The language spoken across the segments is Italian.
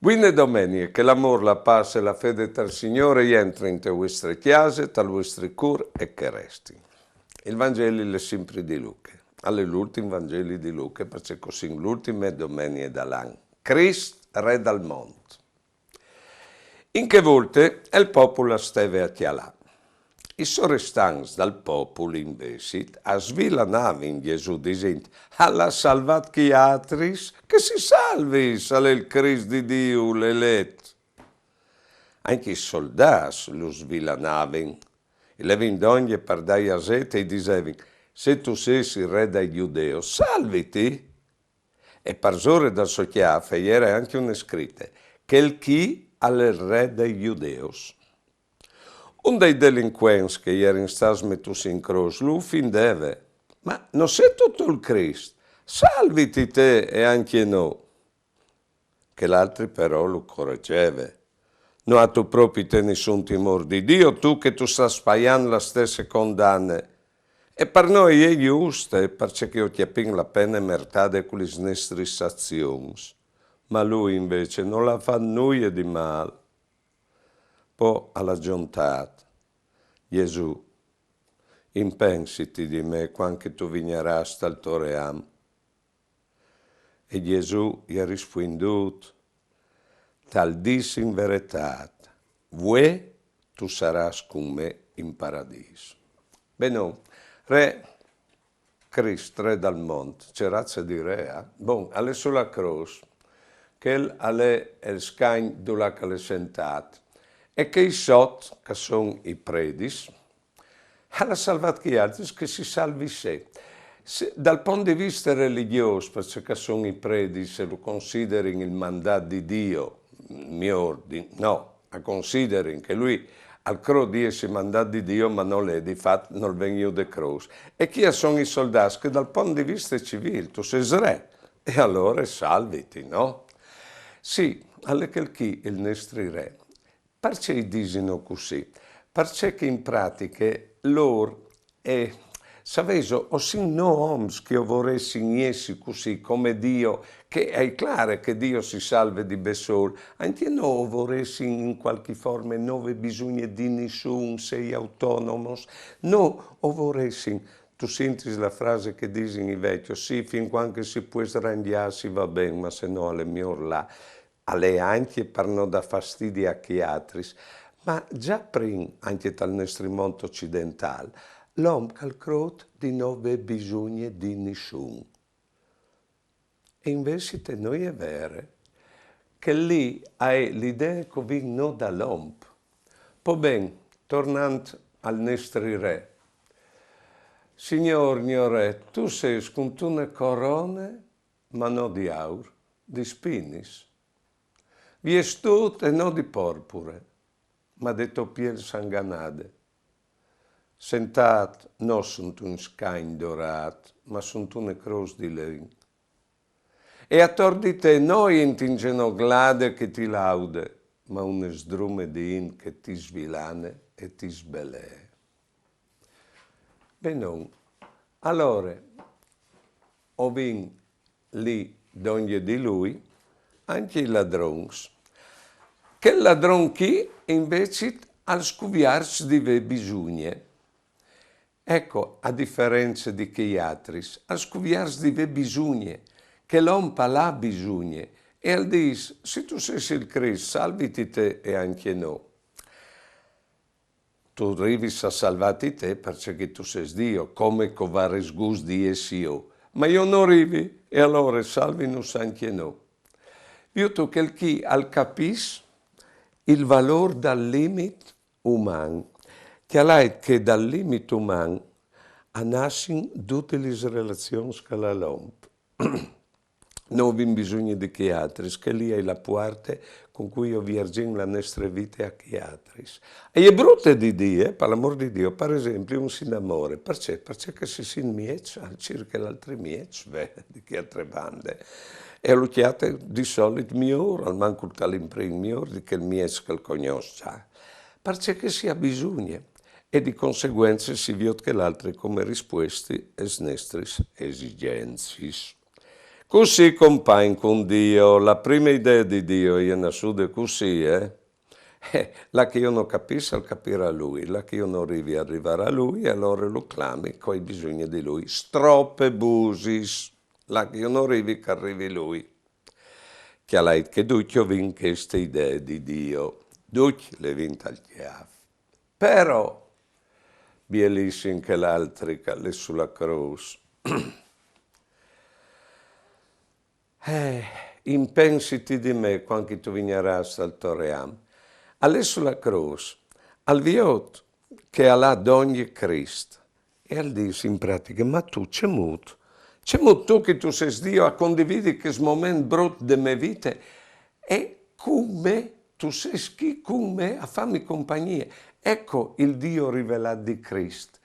Buone domenica, che l'amore, la pace e la fede del Signore entri in te vostre chiese, tal vostri cur e che resti. Il Vangelo è sempre di Luca. All'ultimo Vangelo di Luca, perché così l'ultima domenica dall'anno. Cristo, re del mondo. In che volte il popolo steve a chialà. I sorestanti dal popolo invece svilanavano in Gesù dicendo alla salvat chi atris, che si salvi, sale il Cristo di Dio, l'eletto. Anche i soldati lo svilanavano e le vendogne per dare a sete e dicevano se tu sei il re dei giudei, salviti. E per zore dal suo chiaffe era anche una scritta che il chi al re dei giudeos. Un dei delinquenti che erano stati messi in croce lo offendeva. Ma non sei tutto il Cristo, salviti te e anche noi. Che l'altro però lo correggeva. Non hai tu proprio te nessun timore di Dio, tu che tu stai spaiando la stessa condanna. E per noi è giusto, perché io ti appino la pena mertata con le nostre azioni. Ma lui invece non la fa nulla di male. Poi alla giuntata, Gesù, impensiti di me quando tu vignerast al tuo reame. E Gesù gli ha risponduto, tal dici in verità, vuoi tu saras con me in paradiso. Bene, re Cristo, re del mondo, c'è razza di re, Bon, alle sulla croce, che è il scagno dove è sentato, e che i sot, che sono i predis, hanno salvato chi altri che si salvi sé. Dal punto di vista religioso, perché sono i predis e lo considerano il mandato di Dio, mio ordine, no, considerano che lui al croce dice il mandato di Dio, ma non è di fatto, non vengono de croce. E chi sono i soldati che dal punto di vista civile, tu sei re, e allora salviti, no? Sì, alle che chi il nostro re. Perché dicono così? Perché in pratica loro sapevo, o sin no oms che io vorrei niesi così come Dio, che è chiaro che Dio si salve di besol, anche no vorrei in qualche forma non bisogna di nessuno, sei autonomo, no, o vorrei tu senti la frase che dicono i vecchi, sì, fin quando si può srandiarsi va bene, ma se no alle mie là, alle anche per non dar fastidio a chi altri. Ma già prima, anche dal nostro mondo occidentale, l'uomo calcrot di non avere bisogno di nessuno. E invece noi è vero che lì hai l'idea che viene non dall'uomo. Poi ben, tornando al nostro re, Signor mio re, tu sei con una corona, ma non di aur, di spinis. Viestut e non di porpure, ma di toppiel sanganade. Sentat non sunt un scagno dorato, ma sunt una croce di legno. E attor di te noi intingeno glade che ti laude, ma un sdrume di in che ti svilane e ti sbelee. Benon, allora, ho vin lì d'ogni di lui anche i ladroni, che il ladron chi invece al scuviarsi di bisogno. Ecco, a differenza di chi altri, al scuviarsi di bisogno, che l'uomo ha bisogno, e al dis, se tu sei il Cristo, salviti te e anche noi. Tu arrivi a salvati te perché tu sei Dio, come covares gus di io. Ma io non arrivi, e allora salvinus anche noi. Io tu che chi al capis il valore dal limite umano, che dal limite umano nascono tutte le relazioni che l'uomo. Non abbiamo bisogno di chi altri, che lì è la parte con cui io viaggio la nostra vita a chi altri. E è brutto di dire, per l'amor di Dio, per esempio, un si innamora, perché? Perché se si inmieccia, circa l'altro mieccia, di che altre bande. E lo chiate di solito migliore, al manco dall'imprimo migliore, di che il mieccia che il conosce. Perché si ha bisogno. E di conseguenza si vede che l'altro come risposte alle nostre esigenze. Così compagno con Dio, la prima idea di Dio è nascuta così, la che io non capisco al capire a Lui, la che io non arrivi a arrivare a Lui, e allora lo clami coi bisogni di Lui. Stroppe busis, la che io non arrivi che arrivi Lui. Che a lei che tutti vinc queste idee di Dio, tutti le vinta al chiave. Però, bielissin che l'altri che è sulla croce, impensiti di me quando tu vigneras al Toream. All'è sulla croce, al viot che alla d'ogni Cristo. E al dice in pratica, ma tu c'è muto tu che tu sei Dio a condividi questo momento brutto della mia vita e come tu sei chi come a farmi compagnia. Ecco il Dio rivelato di Cristo,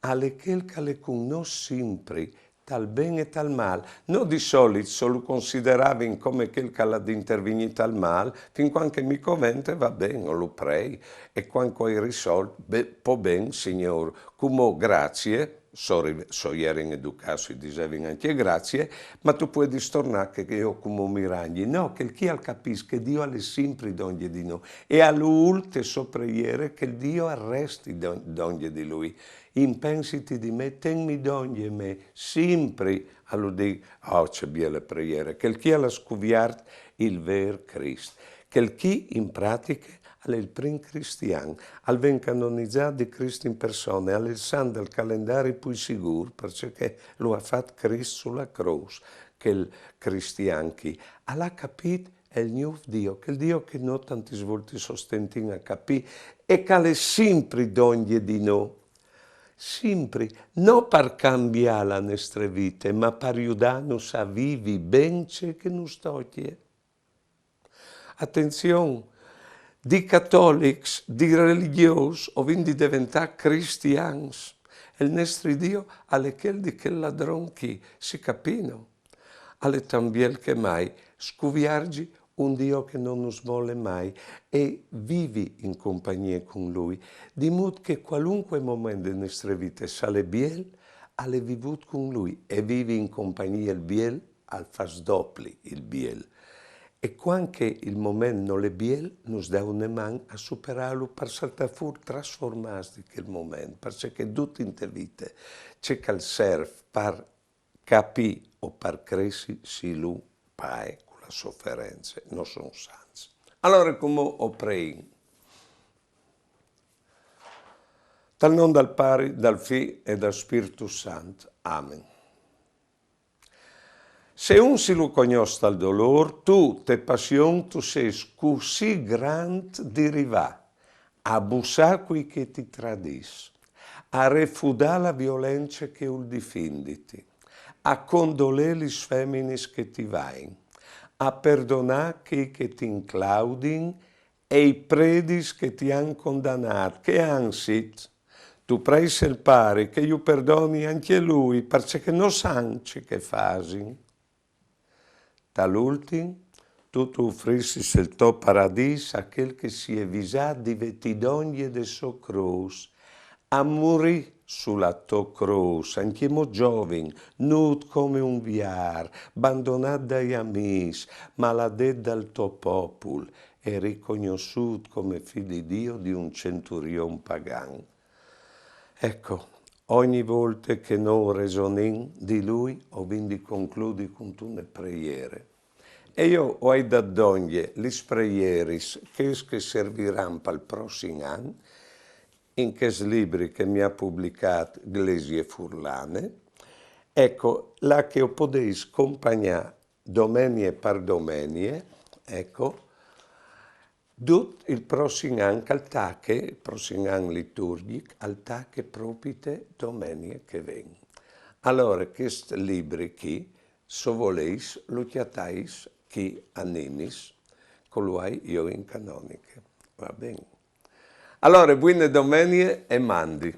alle che le conosce sempre, tal bene e tal male. Non di solito solo consideravi come quel che ha intervenuto tal male, fin quando mi convente va bene, lo prei, e quando hai risolto, può bene, Signore, come grazie, so ieri in educato dicevi anche grazie, ma tu puoi distornare che io come mi ragni. No, che chi al capisce che Dio ha sempre d'ogni di noi, e all'ultimo sopra ieri che Dio arresti d'ogni di Lui. Impensiti di me, tenmi d'ogni me, sempre all'udì, c'è belle preghiere, che chi ha scuviart il ver Cristo, che chi in pratica è il prim cristiano, al ven canonizzato di Cristo in persona, al san del calendario più sicuro, perché lo ha fatto Cristo sulla croce, che il cristiano chi ha capito è il nuovo Dio, che il Dio che non tanti svolti sostentino a capire, e che è sempre d'ogni di noi. Sempre, non per cambiare la nostra vita, ma per aiutarci a vivere bene ciò che noi toglie. Attenzione, di cattolici, di religiosi, o quindi diventare cristiani. E il nostro Dio è quel di quel ladrone che si capino. Alle también che mai scuviargi un Dio che non nos vuole mai e vivi in compagnia con Lui, di modo che qualunque momento delle nostre vite sale biel, alle vivut con Lui e vivi in compagnia il biel, al fas dopli il biel. E quando il momento non è biel, nos dà una mano a superarlo per saltare fuori, trasformarsi quel momento, perché tutto in te vite c'è che serve per capire o per crescere si lui pae con la sofferenza, non sono sanzi. Allora come ho preso? Dal nome del Padre, dal Figlio e dal Spirito Santo. Amen. Se un si lo conosce al dolore, tu, te passione, tu sei così grande di arrivare a bussare qui che ti tradisce, a refudare la violenza che ul difenditi, a condolere le femmine che ti vain, a perdonare chi che ti inclaudin e i predis che ti han condannato, che ansit. Tu presi il pare che io perdoni anche lui, perché non sanno ciò che fasi. Dall'ultimo, tu offrissi il tuo paradiso a quel che si è visato di vestidoglie del suo croce, a morire sulla tua croce, anche mo giovane, nudo come un viar, abbandonato dagli amici, maledetto dal tuo popolo e riconosciuto come figlio di Dio di un centurion pagano. Ecco, ogni volta che noi ragioniamo di Lui, o quindi concludi con una preghiera. E io ho dato le preghiere che serviranno per il prossimo anno, in questi libri che mi ha pubblicato Glesie Furlane, ecco, la che io potrei accompagnare domenica per domenica, ecco, tutto il prossimo anno, il prossimo anno liturgico, al tacche proprio domenica che viene. Allora, questi libri qui, se voleis, lo chiatais chi animis, colui io in canonica. Va bene. Allora, buone domeniche e mandi.